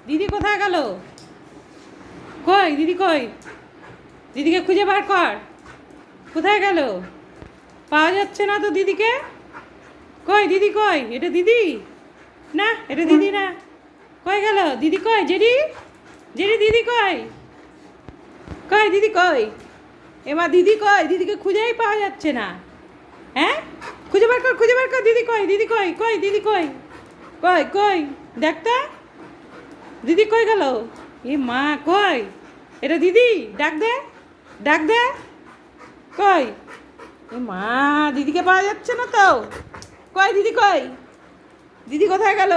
দিদি কোথায় গেল? কই দিদি কই? দিদিকে খুঁজে বার কর। কোথায় গেল? পাওয়া যাচ্ছে না তো দিদিকে। কই দিদি কই? এটা দিদি না, এটা দিদি না। কই গেল দিদি? কই জেরি? জেরি দিদি কই? কই দিদি কই? এমা দিদি কই? দিদিকে খুঁজেই পাওয়া যাচ্ছে না। হ্যাঁ, খুঁজে বার কর, খুঁজে বার কর। দিদি কই? দিদি কই? কই দিদি কই? কই কই দেখতা, দিদি কই গেল? এ মা কই? এটা দিদি, ডাক দে, ডাক দে। কই? এ মা, দিদিকে পাওয়া যাচ্ছে না তো। কই দিদি কই? দিদি কোথায় গেল?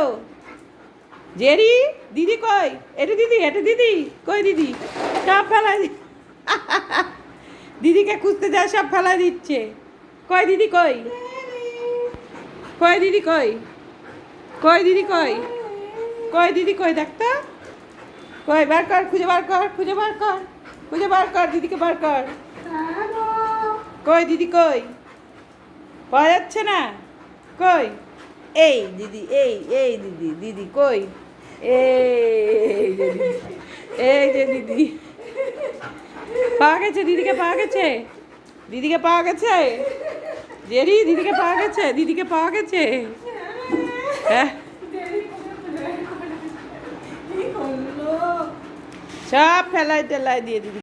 জেরি দিদি কই? এটা দিদি, এটা দিদি। কই দিদি? সব ফেলাই দিদিকে খুঁজতে যায়, সব ফেলাই দিচ্ছে। কই দিদি কই? কই দিদি কই? কই দিদি কই? কই দিদি কই দেখতা? কই বার কর, খুঁজে বার কর, খুঁজে বার কর, খুঁজে বার কর, দিদিকে বার কর। কই দিদি কই? পাওয়া যাচ্ছে না। কই? এই দিদি, এই দিদি, দিদি কই? এই যে দিদি, এই যে দিদি। পাওয়া গেছে, দিদিকে পাওয়া গেছে, দিদিকে পাওয়া গেছে। জেরি দিদিকে পাওয়া গেছে, দিদিকে পাওয়া গেছে। হ্যাঁ, সব ফেলাই টেলাই দিয়ে দিদি।